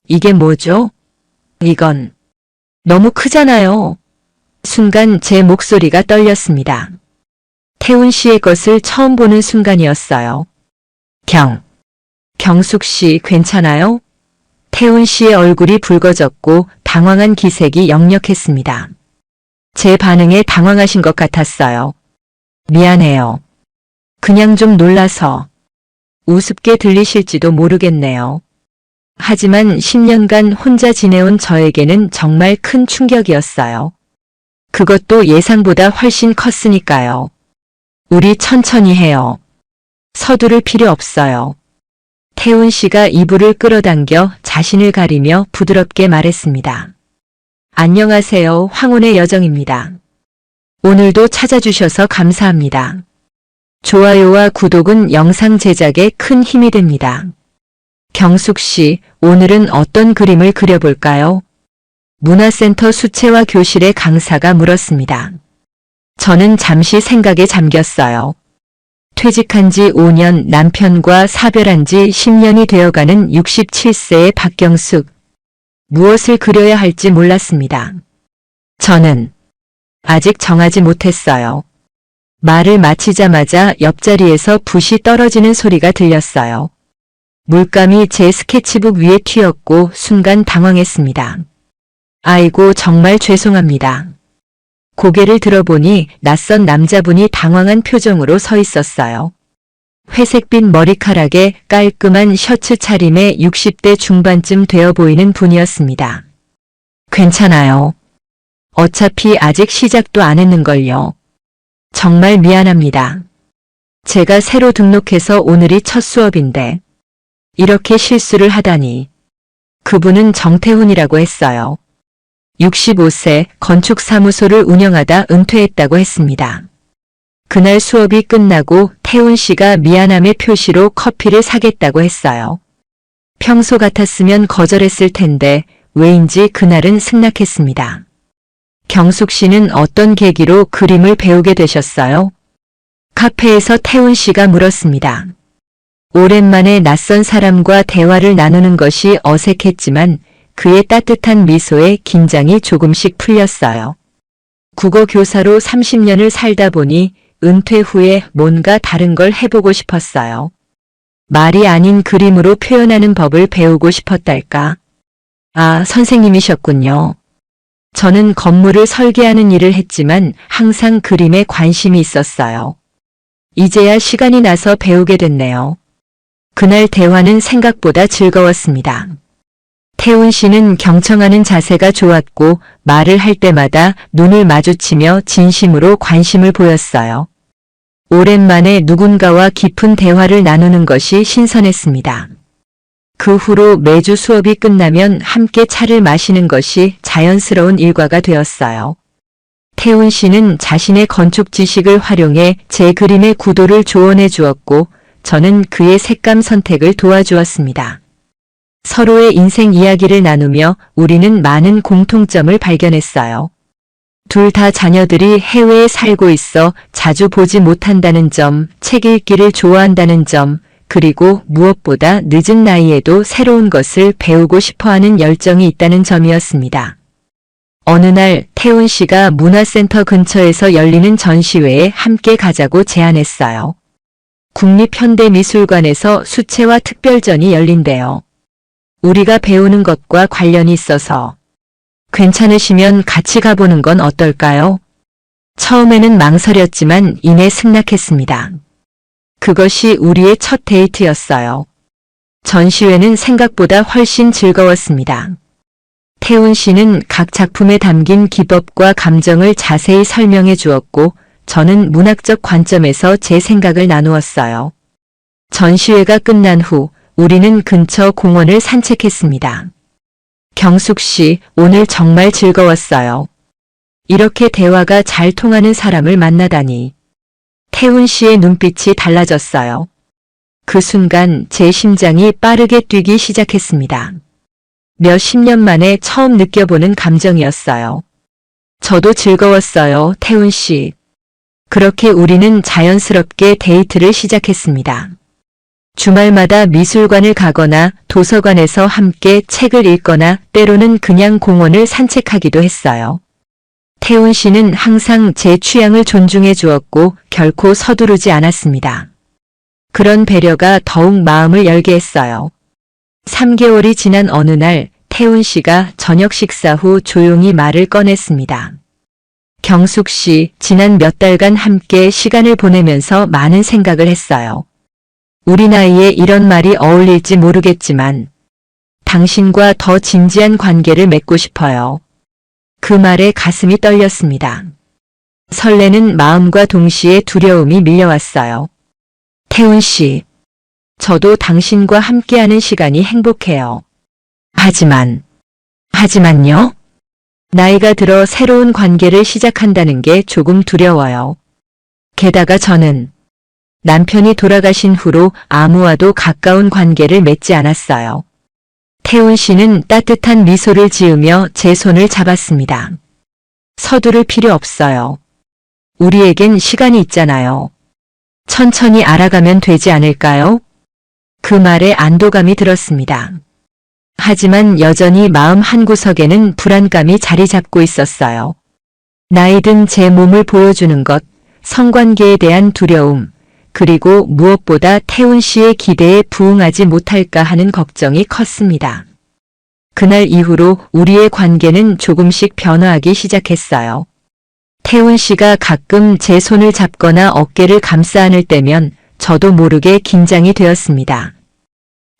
이게 뭐죠? 이건 너무 크잖아요. 순간 제 목소리가 떨렸습니다. 태훈 씨의 것을 처음 보는 순간이었어요. 경숙 씨 괜찮아요? 태훈 씨의 얼굴이 붉어졌고 당황한 기색이 역력했습니다. 제 반응에 당황하신 것 같았어요. 미안해요. 그냥 좀 놀라서. 우습게 들리실지도 모르겠네요. 하지만 10년간 혼자 지내온 저에게는 정말 큰 충격이었어요. 그것도 예상보다 훨씬 컸으니까요. 우리 천천히 해요. 서두를 필요 없어요. 태훈 씨가 이불을 끌어당겨 자신을 가리며 부드럽게 말했습니다. 안녕하세요. 황혼의 여정입니다. 오늘도 찾아주셔서 감사합니다. 좋아요와 구독은 영상 제작에 큰 힘이 됩니다. 경숙 씨, 오늘은 어떤 그림을 그려볼까요? 문화센터 수채화 교실의 강사가 물었습니다. 저는 잠시 생각에 잠겼어요. 퇴직한 지 5년, 남편과 사별한 지 10년이 되어가는 67세의 박경숙. 무엇을 그려야 할지 몰랐습니다. 저는 아직 정하지 못했어요. 말을 마치자마자 옆자리에서 붓이 떨어지는 소리가 들렸어요. 물감이 제 스케치북 위에 튀었고 순간 당황했습니다. 아이고 정말 죄송합니다. 고개를 들어보니 낯선 남자분이 당황한 표정으로 서 있었어요. 회색빛 머리카락에 깔끔한 셔츠 차림에 60대 중반쯤 되어 보이는 분이었습니다. 괜찮아요. 어차피 아직 시작도 안 했는걸요. 정말 미안합니다. 제가 새로 등록해서 오늘이 첫 수업인데 이렇게 실수를 하다니. 그분은 정태훈이라고 했어요. 65세 건축사무소를 운영하다 은퇴했다고 했습니다. 그날 수업이 끝나고 태훈 씨가 미안함의 표시로 커피를 사겠다고 했어요. 평소 같았으면 거절했을 텐데 왜인지 그날은 승낙했습니다. 경숙 씨는 어떤 계기로 그림을 배우게 되셨어요? 카페에서 태훈 씨가 물었습니다. 오랜만에 낯선 사람과 대화를 나누는 것이 어색했지만 그의 따뜻한 미소에 긴장이 조금씩 풀렸어요. 국어 교사로 30년을 살다 보니 은퇴 후에 뭔가 다른 걸 해보고 싶었어요. 말이 아닌 그림으로 표현하는 법을 배우고 싶었달까? 아, 선생님이셨군요. 저는 건물을 설계하는 일을 했지만 항상 그림에 관심이 있었어요. 이제야 시간이 나서 배우게 됐네요. 그날 대화는 생각보다 즐거웠습니다. 태훈 씨는 경청하는 자세가 좋았고 말을 할 때마다 눈을 마주치며 진심으로 관심을 보였어요. 오랜만에 누군가와 깊은 대화를 나누는 것이 신선했습니다. 그 후로 매주 수업이 끝나면 함께 차를 마시는 것이 자연스러운 일과가 되었어요. 태훈 씨는 자신의 건축 지식을 활용해 제 그림의 구도를 조언해 주었고 저는 그의 색감 선택을 도와주었습니다. 서로의 인생 이야기를 나누며 우리는 많은 공통점을 발견했어요. 둘 다 자녀들이 해외에 살고 있어 자주 보지 못한다는 점, 책 읽기를 좋아한다는 점, 그리고 무엇보다 늦은 나이에도 새로운 것을 배우고 싶어하는 열정이 있다는 점이었습니다. 어느 날 태훈 씨가 문화센터 근처에서 열리는 전시회에 함께 가자고 제안했어요. 국립현대미술관에서 수채화 특별전이 열린대요. 우리가 배우는 것과 관련이 있어서 괜찮으시면 같이 가보는 건 어떨까요? 처음에는 망설였지만 이내 승낙했습니다. 그것이 우리의 첫 데이트였어요. 전시회는 생각보다 훨씬 즐거웠습니다. 태훈 씨는 각 작품에 담긴 기법과 감정을 자세히 설명해 주었고 저는 문학적 관점에서 제 생각을 나누었어요. 전시회가 끝난 후 우리는 근처 공원을 산책했습니다. 경숙 씨, 오늘 정말 즐거웠어요. 이렇게 대화가 잘 통하는 사람을 만나다니. 태훈 씨의 눈빛이 달라졌어요. 그 순간 제 심장이 빠르게 뛰기 시작했습니다. 몇십 년 만에 처음 느껴보는 감정이었어요. 저도 즐거웠어요, 태훈 씨. 그렇게 우리는 자연스럽게 데이트를 시작했습니다. 주말마다 미술관을 가거나 도서관에서 함께 책을 읽거나 때로는 그냥 공원을 산책하기도 했어요. 태훈 씨는 항상 제 취향을 존중해 주었고 결코 서두르지 않았습니다. 그런 배려가 더욱 마음을 열게 했어요. 3개월이 지난 어느 날 태훈 씨가 저녁 식사 후 조용히 말을 꺼냈습니다. 경숙 씨, 지난 몇 달간 함께 시간을 보내면서 많은 생각을 했어요. 우리 나이에 이런 말이 어울릴지 모르겠지만 당신과 더 진지한 관계를 맺고 싶어요. 그 말에 가슴이 떨렸습니다. 설레는 마음과 동시에 두려움이 밀려왔어요. 태훈 씨, 저도 당신과 함께하는 시간이 행복해요. 하지만요? 나이가 들어 새로운 관계를 시작한다는 게 조금 두려워요. 게다가 저는 남편이 돌아가신 후로 아무와도 가까운 관계를 맺지 않았어요. 태훈 씨는 따뜻한 미소를 지으며 제 손을 잡았습니다. 서두를 필요 없어요. 우리에겐 시간이 있잖아요. 천천히 알아가면 되지 않을까요? 그 말에 안도감이 들었습니다. 하지만 여전히 마음 한구석에는 불안감이 자리 잡고 있었어요. 나이 든 제 몸을 보여주는 것, 성관계에 대한 두려움, 그리고 무엇보다 태훈 씨의 기대에 부응하지 못할까 하는 걱정이 컸습니다. 그날 이후로 우리의 관계는 조금씩 변화하기 시작했어요. 태훈 씨가 가끔 제 손을 잡거나 어깨를 감싸 안을 때면 저도 모르게 긴장이 되었습니다.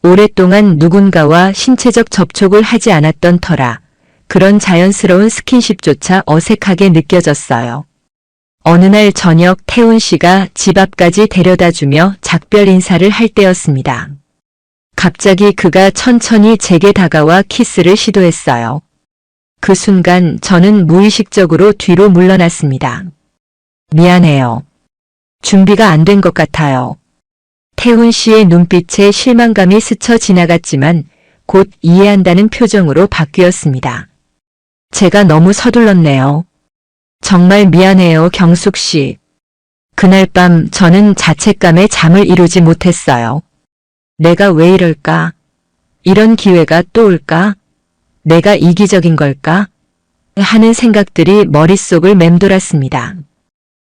오랫동안 누군가와 신체적 접촉을 하지 않았던 터라 그런 자연스러운 스킨십조차 어색하게 느껴졌어요. 어느 날 저녁 태훈 씨가 집 앞까지 데려다주며 작별 인사를 할 때였습니다. 갑자기 그가 천천히 제게 다가와 키스를 시도했어요. 그 순간 저는 무의식적으로 뒤로 물러났습니다. 미안해요. 준비가 안 된 것 같아요. 태훈 씨의 눈빛에 실망감이 스쳐 지나갔지만 곧 이해한다는 표정으로 바뀌었습니다. 제가 너무 서둘렀네요. 정말 미안해요, 경숙 씨. 그날 밤 저는 자책감에 잠을 이루지 못했어요. 내가 왜 이럴까? 이런 기회가 또 올까? 내가 이기적인 걸까? 하는 생각들이 머릿속을 맴돌았습니다.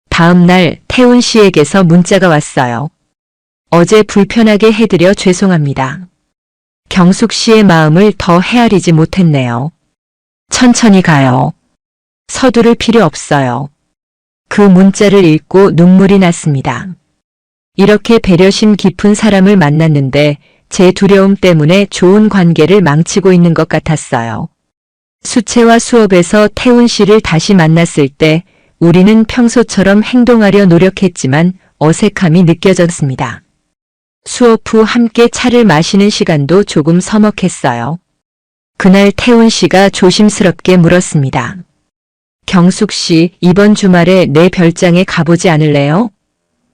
다음 날 태훈 씨에게서 문자가 왔어요. 어제 불편하게 해드려 죄송합니다. 경숙 씨의 마음을 더 헤아리지 못했네요. 천천히 가요. 서두를 필요 없어요. 그 문자를 읽고 눈물이 났습니다. 이렇게 배려심 깊은 사람을 만났는데 제 두려움 때문에 좋은 관계를 망치고 있는 것 같았어요. 수채화 수업에서 태훈 씨를 다시 만났을 때 우리는 평소처럼 행동하려 노력했지만 어색함이 느껴졌습니다. 수업 후 함께 차를 마시는 시간도 조금 서먹했어요. 그날 태훈 씨가 조심스럽게 물었습니다. 경숙 씨, 이번 주말에 내 별장에 가보지 않을래요?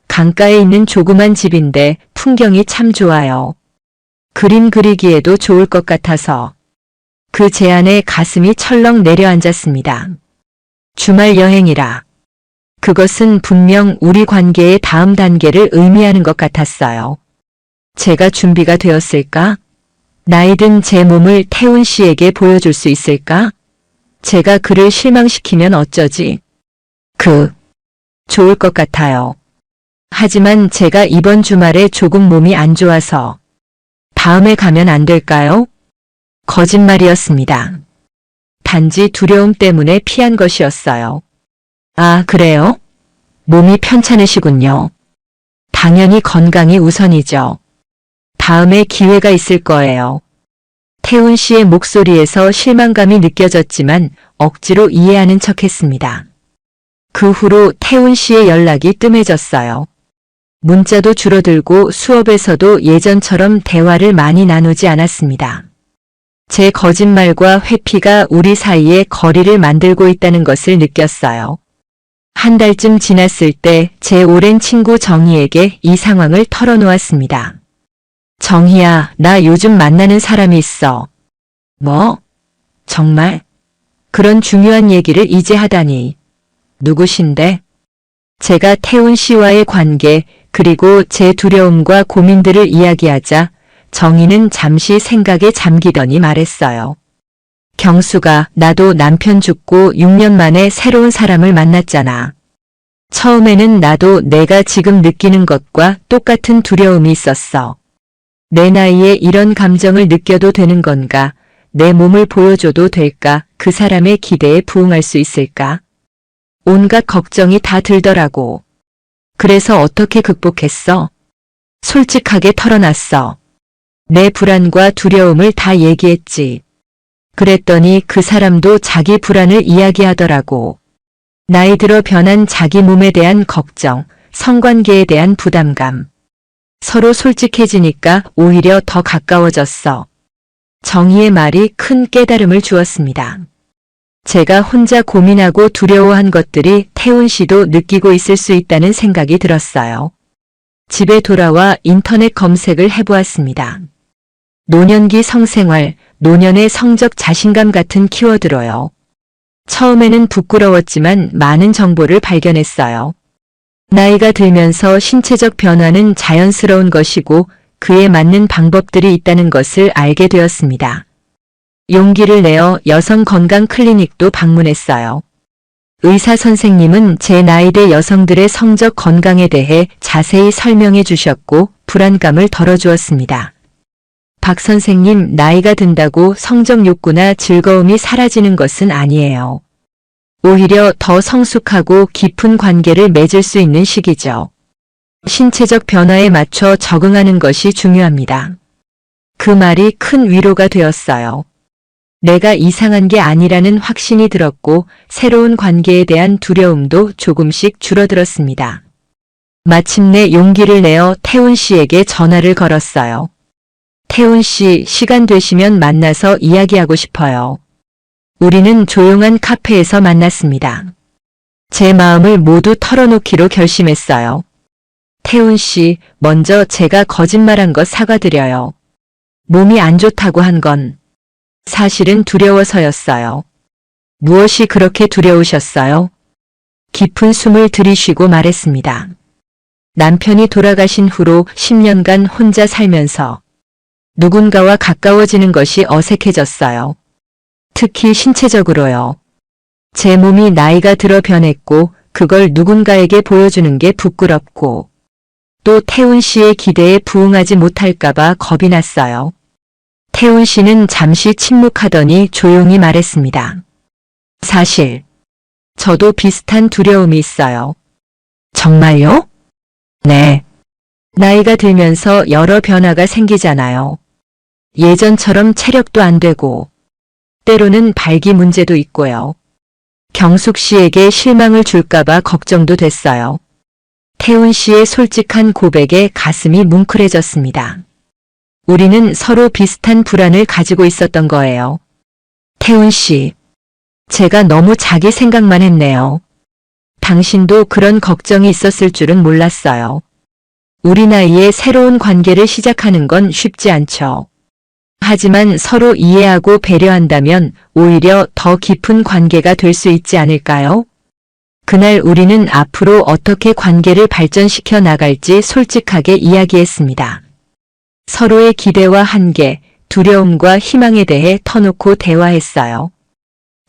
강가에 있는 조그만 집인데 풍경이 참 좋아요. 그림 그리기에도 좋을 것 같아서. 그 제안에 가슴이 철렁 내려앉았습니다. 주말 여행이라. 그것은 분명 우리 관계의 다음 단계를 의미하는 것 같았어요. 제가 준비가 되었을까? 나이 든 제 몸을 태훈 씨에게 보여줄 수 있을까? 제가 그를 실망시키면 어쩌지? 좋을 것 같아요. 하지만 제가 이번 주말에 조금 몸이 안 좋아서 다음에 가면 안 될까요? 거짓말이었습니다. 단지 두려움 때문에 피한 것이었어요. 아, 그래요? 몸이 편찮으시군요. 당연히 건강이 우선이죠. 다음에 기회가 있을 거예요. 태훈 씨의 목소리에서 실망감이 느껴졌지만 억지로 이해하는 척했습니다. 그 후로 태훈 씨의 연락이 뜸해졌어요. 문자도 줄어들고 수업에서도 예전처럼 대화를 많이 나누지 않았습니다. 제 거짓말과 회피가 우리 사이에 거리를 만들고 있다는 것을 느꼈어요. 한 달쯤 지났을 때 제 오랜 친구 정희에게 이 상황을 털어놓았습니다. 정희야, 나 요즘 만나는 사람이 있어. 뭐? 정말? 그런 중요한 얘기를 이제 하다니. 누구신데? 제가 태훈 씨와의 관계, 그리고 제 두려움과 고민들을 이야기하자 정희는 잠시 생각에 잠기더니 말했어요. 경수가, 나도 남편 죽고 6년 만에 새로운 사람을 만났잖아. 처음에는 나도 내가 지금 느끼는 것과 똑같은 두려움이 있었어. 내 나이에 이런 감정을 느껴도 되는 건가? 내 몸을 보여줘도 될까? 그 사람의 기대에 부응할 수 있을까? 온갖 걱정이 다 들더라고. 그래서 어떻게 극복했어? 솔직하게 털어놨어. 내 불안과 두려움을 다 얘기했지. 그랬더니 그 사람도 자기 불안을 이야기하더라고. 나이 들어 변한 자기 몸에 대한 걱정, 성관계에 대한 부담감. 서로 솔직해지니까 오히려 더 가까워졌어. 정희의 말이 큰 깨달음을 주었습니다. 제가 혼자 고민하고 두려워한 것들이 태훈 씨도 느끼고 있을 수 있다는 생각이 들었어요. 집에 돌아와 인터넷 검색을 해보았습니다. 노년기 성생활, 노년의 성적 자신감 같은 키워드로요. 처음에는 부끄러웠지만 많은 정보를 발견했어요. 나이가 들면서 신체적 변화는 자연스러운 것이고 그에 맞는 방법들이 있다는 것을 알게 되었습니다. 용기를 내어 여성 건강 클리닉도 방문했어요. 의사 선생님은 제 나이대 여성들의 성적 건강에 대해 자세히 설명해 주셨고 불안감을 덜어주었습니다. 박 선생님, 나이가 든다고 성적 욕구나 즐거움이 사라지는 것은 아니에요. 오히려 더 성숙하고 깊은 관계를 맺을 수 있는 시기죠. 신체적 변화에 맞춰 적응하는 것이 중요합니다. 그 말이 큰 위로가 되었어요. 내가 이상한 게 아니라는 확신이 들었고 새로운 관계에 대한 두려움도 조금씩 줄어들었습니다. 마침내 용기를 내어 태훈 씨에게 전화를 걸었어요. 태훈 씨, 시간 되시면 만나서 이야기하고 싶어요. 우리는 조용한 카페에서 만났습니다. 제 마음을 모두 털어놓기로 결심했어요. 태훈 씨, 먼저 제가 거짓말한 것 사과드려요. 몸이 안 좋다고 한 건 사실은 두려워서였어요. 무엇이 그렇게 두려우셨어요? 깊은 숨을 들이쉬고 말했습니다. 남편이 돌아가신 후로 10년간 혼자 살면서 누군가와 가까워지는 것이 어색해졌어요. 특히 신체적으로요. 제 몸이 나이가 들어 변했고 그걸 누군가에게 보여주는 게 부끄럽고 또 태훈 씨의 기대에 부응하지 못할까봐 겁이 났어요. 태훈 씨는 잠시 침묵하더니 조용히 말했습니다. 사실 저도 비슷한 두려움이 있어요. 정말요? 네. 나이가 들면서 여러 변화가 생기잖아요. 예전처럼 체력도 안 되고 때로는 발기 문제도 있고요. 경숙 씨에게 실망을 줄까봐 걱정도 됐어요. 태훈 씨의 솔직한 고백에 가슴이 뭉클해졌습니다. 우리는 서로 비슷한 불안을 가지고 있었던 거예요. 태훈 씨, 제가 너무 자기 생각만 했네요. 당신도 그런 걱정이 있었을 줄은 몰랐어요. 우리 나이에 새로운 관계를 시작하는 건 쉽지 않죠. 하지만 서로 이해하고 배려한다면 오히려 더 깊은 관계가 될 수 있지 않을까요? 그날 우리는 앞으로 어떻게 관계를 발전시켜 나갈지 솔직하게 이야기했습니다. 서로의 기대와 한계, 두려움과 희망에 대해 터놓고 대화했어요.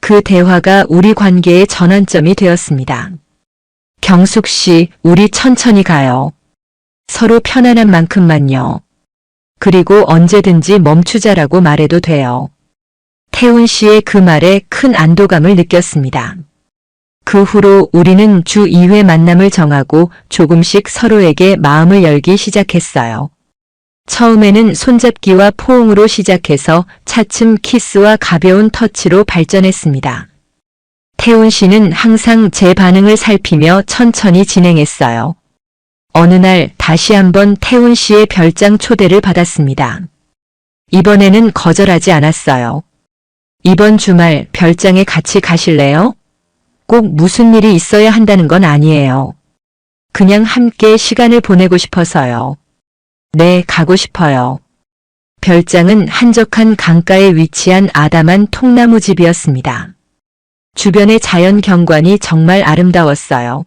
그 대화가 우리 관계의 전환점이 되었습니다. 경숙 씨, 우리 천천히 가요. 서로 편안한 만큼만요. 그리고 언제든지 멈추자라고 말해도 돼요. 태훈 씨의 그 말에 큰 안도감을 느꼈습니다. 그 후로 우리는 주 2회 만남을 정하고 조금씩 서로에게 마음을 열기 시작했어요. 처음에는 손잡기와 포옹으로 시작해서 차츰 키스와 가벼운 터치로 발전했습니다. 태훈 씨는 항상 제 반응을 살피며 천천히 진행했어요. 어느 날 다시 한번 태훈 씨의 별장 초대를 받았습니다. 이번에는 거절하지 않았어요. 이번 주말 별장에 같이 가실래요? 꼭 무슨 일이 있어야 한다는 건 아니에요. 그냥 함께 시간을 보내고 싶어서요. 네, 가고 싶어요. 별장은 한적한 강가에 위치한 아담한 통나무 집이었습니다. 주변의 자연 경관이 정말 아름다웠어요.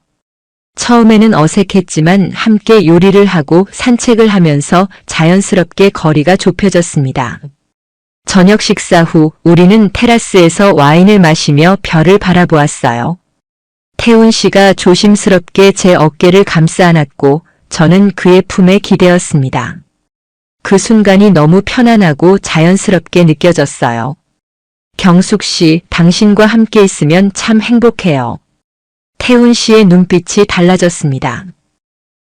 처음에는 어색했지만 함께 요리를 하고 산책을 하면서 자연스럽게 거리가 좁혀졌습니다. 저녁 식사 후 우리는 테라스에서 와인을 마시며 별을 바라보았어요. 태훈 씨가 조심스럽게 제 어깨를 감싸 안았고 저는 그의 품에 기대었습니다. 그 순간이 너무 편안하고 자연스럽게 느껴졌어요. 경숙 씨, 당신과 함께 있으면 참 행복해요. 태훈 씨의 눈빛이 달라졌습니다.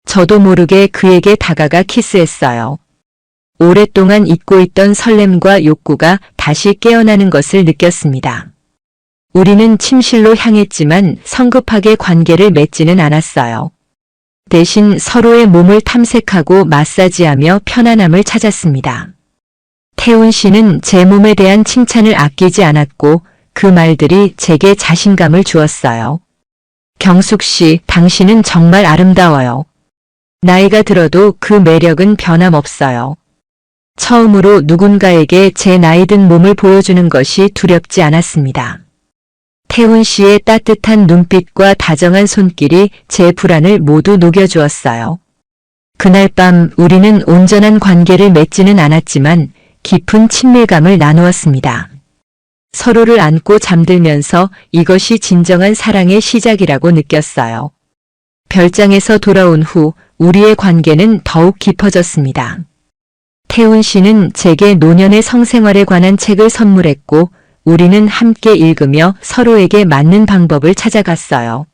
저도 모르게 그에게 다가가 키스했어요. 오랫동안 잊고 있던 설렘과 욕구가 다시 깨어나는 것을 느꼈습니다. 우리는 침실로 향했지만 성급하게 관계를 맺지는 않았어요. 대신 서로의 몸을 탐색하고 마사지하며 편안함을 찾았습니다. 태훈 씨는 제 몸에 대한 칭찬을 아끼지 않았고 그 말들이 제게 자신감을 주었어요. 경숙 씨, 당신은 정말 아름다워요. 나이가 들어도 그 매력은 변함없어요. 처음으로 누군가에게 제 나이든 몸을 보여주는 것이 두렵지 않았습니다. 태훈 씨의 따뜻한 눈빛과 다정한 손길이 제 불안을 모두 녹여주었어요. 그날 밤 우리는 온전한 관계를 맺지는 않았지만 깊은 친밀감을 나누었습니다. 서로를 안고 잠들면서 이것이 진정한 사랑의 시작이라고 느꼈어요. 별장에서 돌아온 후 우리의 관계는 더욱 깊어졌습니다. 태훈 씨는 제게 노년의 성생활에 관한 책을 선물했고 우리는 함께 읽으며 서로에게 맞는 방법을 찾아갔어요.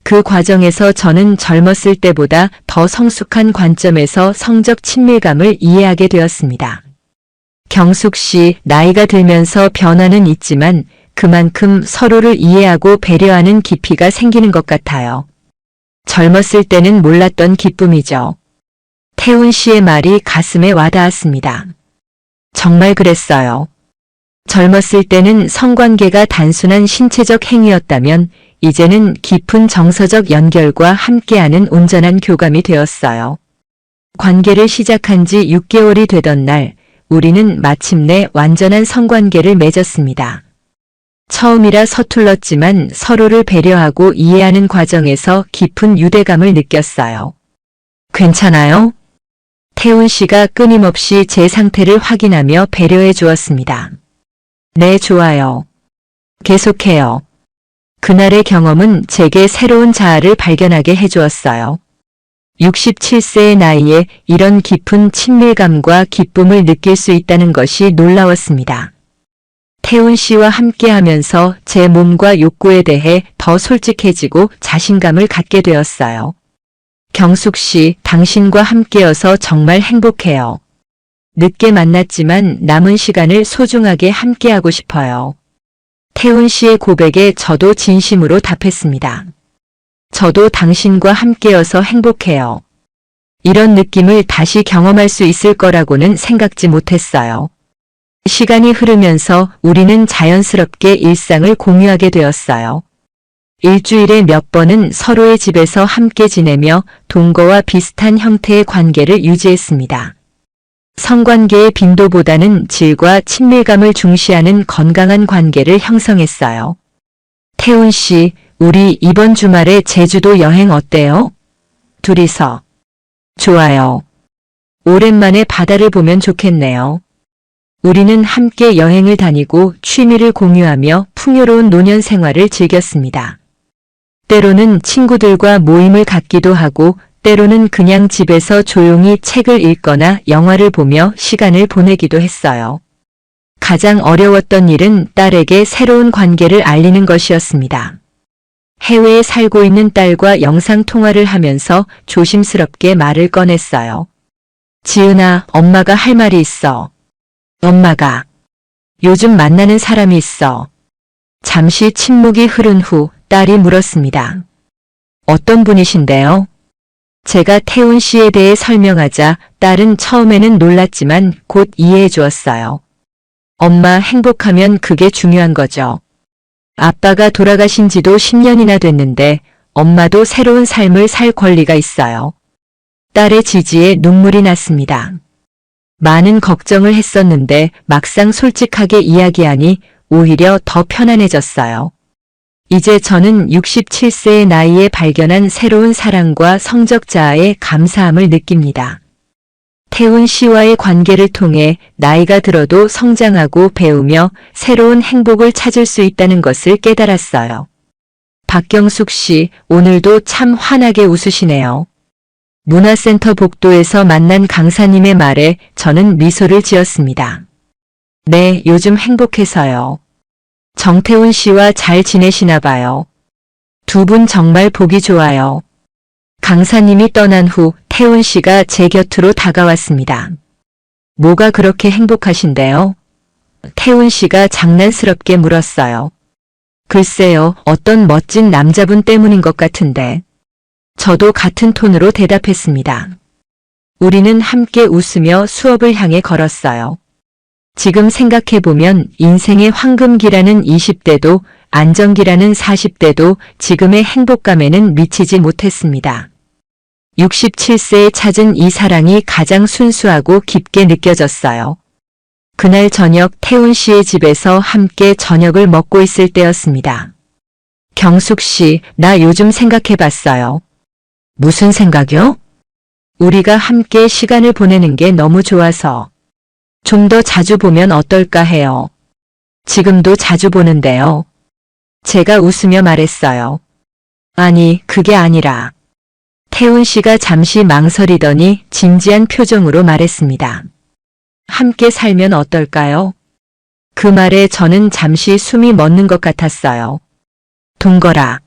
그 과정에서 저는 젊었을 때보다 더 성숙한 관점에서 성적 친밀감을 이해하게 되었습니다. 경숙 씨, 나이가 들면서 변화는 있지만 그만큼 서로를 이해하고 배려하는 깊이가 생기는 것 같아요. 젊었을 때는 몰랐던 기쁨이죠. 태훈 씨의 말이 가슴에 와닿았습니다. 정말 그랬어요. 젊었을 때는 성관계가 단순한 신체적 행위였다면 이제는 깊은 정서적 연결과 함께하는 온전한 교감이 되었어요. 관계를 시작한 지 6개월이 되던 날 우리는 마침내 완전한 성관계를 맺었습니다. 처음이라 서툴렀지만 서로를 배려하고 이해하는 과정에서 깊은 유대감을 느꼈어요. 괜찮아요? 태훈 씨가 끊임없이 제 상태를 확인하며 배려해 주었습니다. 네, 좋아요. 계속해요. 그날의 경험은 제게 새로운 자아를 발견하게 해주었어요. 67세의 나이에 이런 깊은 친밀감과 기쁨을 느낄 수 있다는 것이 놀라웠습니다. 태훈 씨와 함께하면서 제 몸과 욕구에 대해 더 솔직해지고 자신감을 갖게 되었어요. 경숙 씨, 당신과 함께여서 정말 행복해요. 늦게 만났지만 남은 시간을 소중하게 함께하고 싶어요. 태훈 씨의 고백에 저도 진심으로 답했습니다. 저도 당신과 함께여서 행복해요. 이런 느낌을 다시 경험할 수 있을 거라고는 생각지 못했어요. 시간이 흐르면서 우리는 자연스럽게 일상을 공유하게 되었어요. 일주일에 몇 번은 서로의 집에서 함께 지내며 동거와 비슷한 형태의 관계를 유지했습니다. 성관계의 빈도보다는 질과 친밀감을 중시하는 건강한 관계를 형성했어요. 태훈 씨, 우리 이번 주말에 제주도 여행 어때요? 둘이서. 좋아요. 오랜만에 바다를 보면 좋겠네요. 우리는 함께 여행을 다니고 취미를 공유하며 풍요로운 노년 생활을 즐겼습니다. 때로는 친구들과 모임을 갖기도 하고 때로는 그냥 집에서 조용히 책을 읽거나 영화를 보며 시간을 보내기도 했어요. 가장 어려웠던 일은 딸에게 새로운 관계를 알리는 것이었습니다. 해외에 살고 있는 딸과 영상통화를 하면서 조심스럽게 말을 꺼냈어요. 지은아, 엄마가 할 말이 있어. 엄마가. 요즘 만나는 사람이 있어. 잠시 침묵이 흐른 후 딸이 물었습니다. 어떤 분이신데요? 제가 태훈 씨에 대해 설명하자 딸은 처음에는 놀랐지만 곧 이해해 주었어요. 엄마, 행복하면 그게 중요한 거죠. 아빠가 돌아가신 지도 10년이나 됐는데 엄마도 새로운 삶을 살 권리가 있어요. 딸의 지지에 눈물이 났습니다. 많은 걱정을 했었는데 막상 솔직하게 이야기하니 오히려 더 편안해졌어요. 이제 저는 67세의 나이에 발견한 새로운 사랑과 성적 자아에 감사함을 느낍니다. 태훈 씨와의 관계를 통해 나이가 들어도 성장하고 배우며 새로운 행복을 찾을 수 있다는 것을 깨달았어요. 박경숙 씨, 오늘도 참 환하게 웃으시네요. 문화센터 복도에서 만난 강사님의 말에 저는 미소를 지었습니다. 네, 요즘 행복해서요. 정태훈 씨와 잘 지내시나 봐요. 두 분 정말 보기 좋아요. 강사님이 떠난 후 태훈 씨가 제 곁으로 다가왔습니다. 뭐가 그렇게 행복하신데요? 태훈 씨가 장난스럽게 물었어요. 글쎄요, 어떤 멋진 남자분 때문인 것 같은데. 저도 같은 톤으로 대답했습니다. 우리는 함께 웃으며 수업을 향해 걸었어요. 지금 생각해보면 인생의 황금기라는 20대도 안정기라는 40대도 지금의 행복감에는 미치지 못했습니다. 67세에 찾은 이 사랑이 가장 순수하고 깊게 느껴졌어요. 그날 저녁 태훈 씨의 집에서 함께 저녁을 먹고 있을 때였습니다. 경숙 씨, 나 요즘 생각해봤어요. 무슨 생각이요? 우리가 함께 시간을 보내는 게 너무 좋아서. 좀 더 자주 보면 어떨까 해요. 지금도 자주 보는데요. 제가 웃으며 말했어요. 아니, 그게 아니라. 태훈 씨가 잠시 망설이더니 진지한 표정으로 말했습니다. 함께 살면 어떨까요? 그 말에 저는 잠시 숨이 멎는 것 같았어요. 동거라.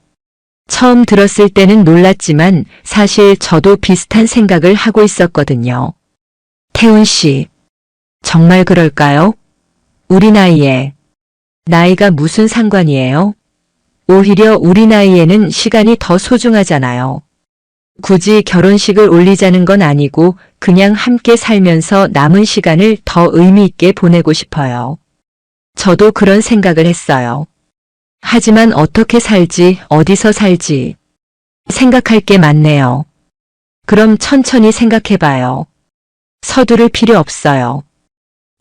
처음 들었을 때는 놀랐지만 사실 저도 비슷한 생각을 하고 있었거든요. 태훈 씨, 정말 그럴까요? 우리 나이에. 나이가 무슨 상관이에요? 오히려 우리 나이에는 시간이 더 소중하잖아요. 굳이 결혼식을 올리자는 건 아니고 그냥 함께 살면서 남은 시간을 더 의미 있게 보내고 싶어요. 저도 그런 생각을 했어요. 하지만 어떻게 살지, 어디서 살지. 생각할 게 많네요. 그럼 천천히 생각해봐요. 서두를 필요 없어요.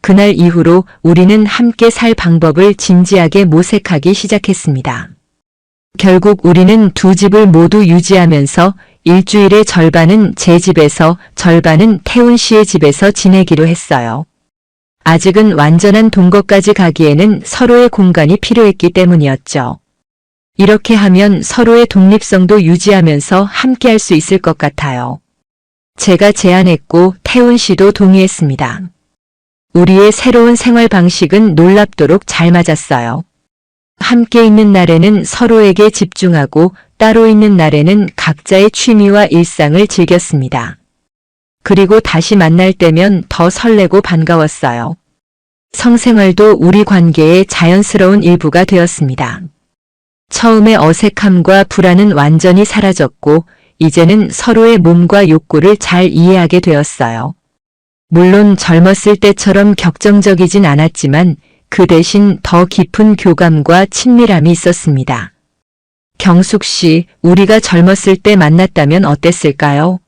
그날 이후로 우리는 함께 살 방법을 진지하게 모색하기 시작했습니다. 결국 우리는 두 집을 모두 유지하면서 일주일의 절반은 제 집에서 절반은 태훈 씨의 집에서 지내기로 했어요. 아직은 완전한 동거까지 가기에는 서로의 공간이 필요했기 때문이었죠. 이렇게 하면 서로의 독립성도 유지하면서 함께할 수 있을 것 같아요. 제가 제안했고 태훈 씨도 동의했습니다. 우리의 새로운 생활 방식은 놀랍도록 잘 맞았어요. 함께 있는 날에는 서로에게 집중하고 따로 있는 날에는 각자의 취미와 일상을 즐겼습니다. 그리고 다시 만날 때면 더 설레고 반가웠어요. 성생활도 우리 관계의 자연스러운 일부가 되었습니다. 처음에 어색함과 불안은 완전히 사라졌고 이제는 서로의 몸과 욕구를 잘 이해하게 되었어요. 물론 젊었을 때처럼 격정적이진 않았지만 그 대신 더 깊은 교감과 친밀함이 있었습니다. 경숙 씨, 우리가 젊었을 때 만났다면 어땠을까요?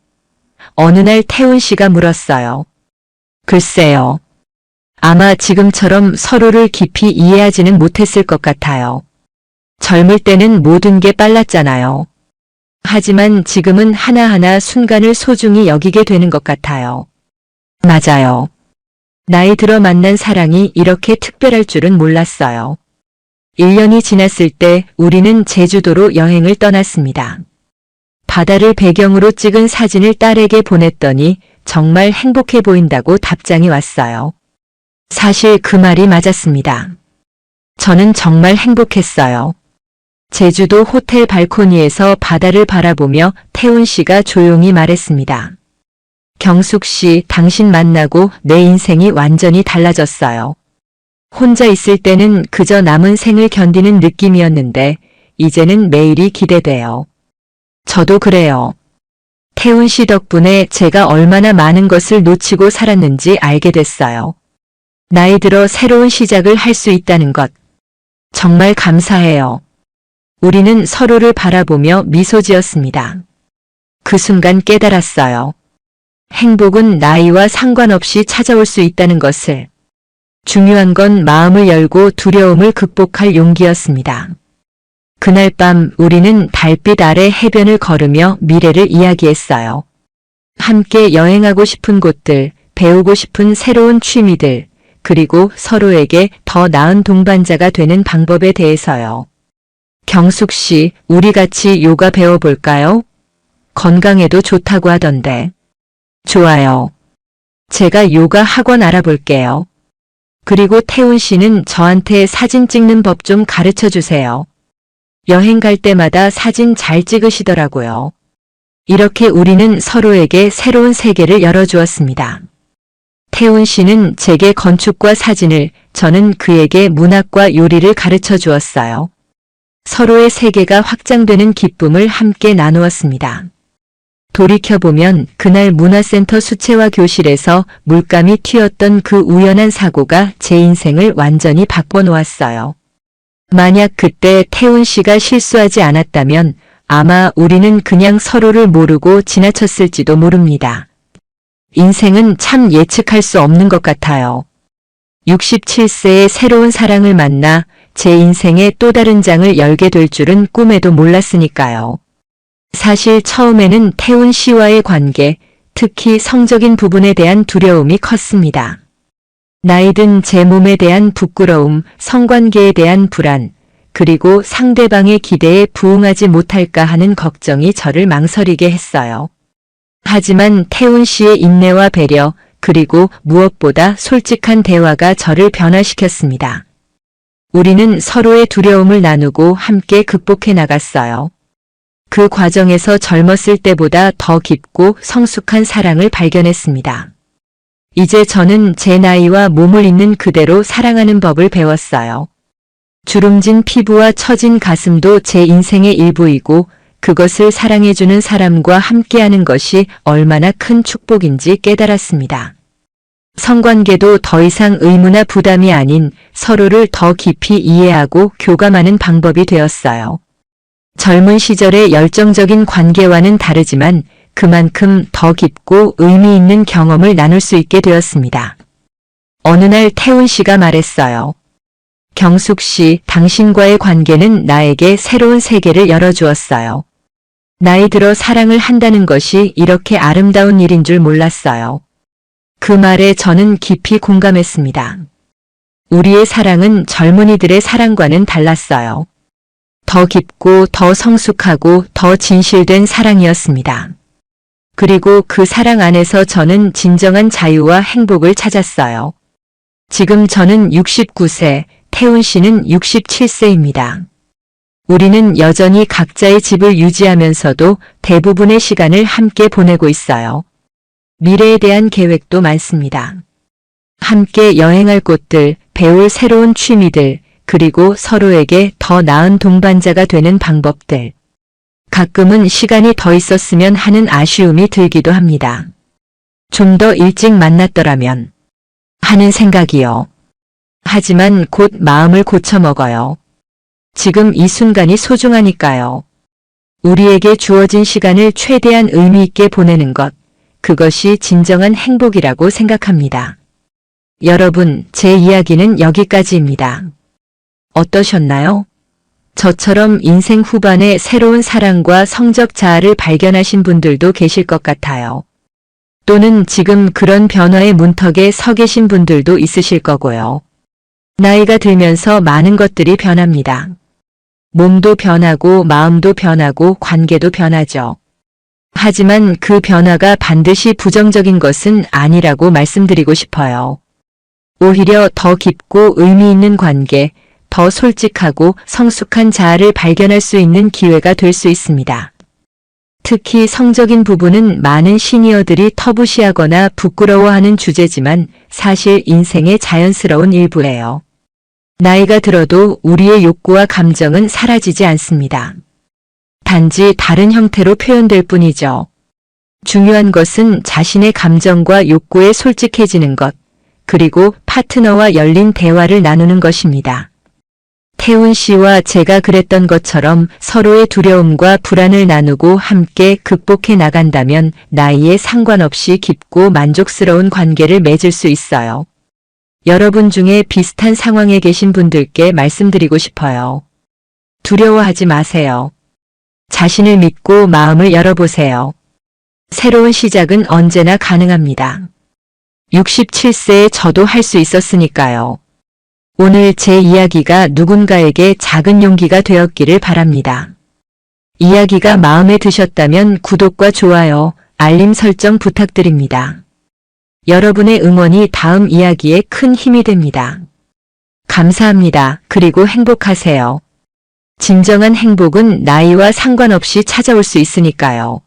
어느 날 태훈 씨가 물었어요. 글쎄요. 아마 지금처럼 서로를 깊이 이해하지는 못했을 것 같아요. 젊을 때는 모든 게 빨랐잖아요. 하지만 지금은 하나하나 순간을 소중히 여기게 되는 것 같아요. 맞아요. 나이 들어 만난 사랑이 이렇게 특별할 줄은 몰랐어요. 1년이 지났을 때 우리는 제주도로 여행을 떠났습니다. 바다를 배경으로 찍은 사진을 딸에게 보냈더니 정말 행복해 보인다고 답장이 왔어요. 사실 그 말이 맞았습니다. 저는 정말 행복했어요. 제주도 호텔 발코니에서 바다를 바라보며 태훈 씨가 조용히 말했습니다. 경숙 씨, 당신 만나고 내 인생이 완전히 달라졌어요. 혼자 있을 때는 그저 남은 생을 견디는 느낌이었는데 이제는 매일이 기대돼요. 저도 그래요. 태훈 씨 덕분에 제가 얼마나 많은 것을 놓치고 살았는지 알게 됐어요. 나이 들어 새로운 시작을 할 수 있다는 것. 정말 감사해요. 우리는 서로를 바라보며 미소 지었습니다. 그 순간 깨달았어요. 행복은 나이와 상관없이 찾아올 수 있다는 것을. 중요한 건 마음을 열고 두려움을 극복할 용기였습니다. 그날 밤 우리는 달빛 아래 해변을 걸으며 미래를 이야기했어요. 함께 여행하고 싶은 곳들, 배우고 싶은 새로운 취미들, 그리고 서로에게 더 나은 동반자가 되는 방법에 대해서요. 경숙 씨, 우리 같이 요가 배워볼까요? 건강에도 좋다고 하던데. 좋아요. 제가 요가 학원 알아볼게요. 그리고 태훈 씨는 저한테 사진 찍는 법 좀 가르쳐 주세요. 여행 갈 때마다 사진 잘 찍으시더라고요. 이렇게 우리는 서로에게 새로운 세계를 열어주었습니다. 태훈 씨는 제게 건축과 사진을, 저는 그에게 문학과 요리를 가르쳐 주었어요. 서로의 세계가 확장되는 기쁨을 함께 나누었습니다. 돌이켜보면 그날 문화센터 수채화 교실에서 물감이 튀었던 그 우연한 사고가 제 인생을 완전히 바꿔놓았어요. 만약 그때 태훈 씨가 실수하지 않았다면 아마 우리는 그냥 서로를 모르고 지나쳤을지도 모릅니다. 인생은 참 예측할 수 없는 것 같아요. 67세의 새로운 사랑을 만나 제 인생의 또 다른 장을 열게 될 줄은 꿈에도 몰랐으니까요. 사실 처음에는 태훈 씨와의 관계, 특히 성적인 부분에 대한 두려움이 컸습니다. 나이든 제 몸에 대한 부끄러움, 성관계에 대한 불안, 그리고 상대방의 기대에 부응하지 못할까 하는 걱정이 저를 망설이게 했어요. 하지만 태훈 씨의 인내와 배려, 그리고 무엇보다 솔직한 대화가 저를 변화시켰습니다. 우리는 서로의 두려움을 나누고 함께 극복해 나갔어요. 그 과정에서 젊었을 때보다 더 깊고 성숙한 사랑을 발견했습니다. 이제 저는 제 나이와 몸을 있는 그대로 사랑하는 법을 배웠어요. 주름진 피부와 처진 가슴도 제 인생의 일부이고 그것을 사랑해주는 사람과 함께하는 것이 얼마나 큰 축복인지 깨달았습니다. 성관계도 더 이상 의무나 부담이 아닌 서로를 더 깊이 이해하고 교감하는 방법이 되었어요. 젊은 시절의 열정적인 관계와는 다르지만 그만큼 더 깊고 의미 있는 경험을 나눌 수 있게 되었습니다. 어느 날 태훈 씨가 말했어요. 경숙 씨, 당신과의 관계는 나에게 새로운 세계를 열어주었어요. 나이 들어 사랑을 한다는 것이 이렇게 아름다운 일인 줄 몰랐어요. 그 말에 저는 깊이 공감했습니다. 우리의 사랑은 젊은이들의 사랑과는 달랐어요. 더 깊고 더 성숙하고 더 진실된 사랑이었습니다. 그리고 그 사랑 안에서 저는 진정한 자유와 행복을 찾았어요. 지금 저는 69세, 태훈 씨는 67세입니다. 우리는 여전히 각자의 집을 유지하면서도 대부분의 시간을 함께 보내고 있어요. 미래에 대한 계획도 많습니다. 함께 여행할 곳들, 배울 새로운 취미들, 그리고 서로에게 더 나은 동반자가 되는 방법들. 가끔은 시간이 더 있었으면 하는 아쉬움이 들기도 합니다. 좀 더 일찍 만났더라면 하는 생각이요. 하지만 곧 마음을 고쳐먹어요. 지금 이 순간이 소중하니까요. 우리에게 주어진 시간을 최대한 의미 있게 보내는 것, 그것이 진정한 행복이라고 생각합니다. 여러분, 제 이야기는 여기까지입니다. 어떠셨나요? 저처럼 인생 후반에 새로운 사랑과 성적 자아를 발견하신 분들도 계실 것 같아요. 또는 지금 그런 변화의 문턱에 서 계신 분들도 있으실 거고요. 나이가 들면서 많은 것들이 변합니다. 몸도 변하고 마음도 변하고 관계도 변하죠. 하지만 그 변화가 반드시 부정적인 것은 아니라고 말씀드리고 싶어요. 오히려 더 깊고 의미 있는 관계, 더 솔직하고 성숙한 자아를 발견할 수 있는 기회가 될 수 있습니다. 특히 성적인 부분은 많은 시니어들이 터부시하거나 부끄러워하는 주제지만 사실 인생의 자연스러운 일부예요. 나이가 들어도 우리의 욕구와 감정은 사라지지 않습니다. 단지 다른 형태로 표현될 뿐이죠. 중요한 것은 자신의 감정과 욕구에 솔직해지는 것, 그리고 파트너와 열린 대화를 나누는 것입니다. 태훈 씨와 제가 그랬던 것처럼 서로의 두려움과 불안을 나누고 함께 극복해 나간다면 나이에 상관없이 깊고 만족스러운 관계를 맺을 수 있어요. 여러분 중에 비슷한 상황에 계신 분들께 말씀드리고 싶어요. 두려워하지 마세요. 자신을 믿고 마음을 열어보세요. 새로운 시작은 언제나 가능합니다. 67세에 저도 할 수 있었으니까요. 오늘 제 이야기가 누군가에게 작은 용기가 되었기를 바랍니다. 이야기가 마음에 드셨다면 구독과 좋아요, 알림 설정 부탁드립니다. 여러분의 응원이 다음 이야기에 큰 힘이 됩니다. 감사합니다. 그리고 행복하세요. 진정한 행복은 나이와 상관없이 찾아올 수 있으니까요.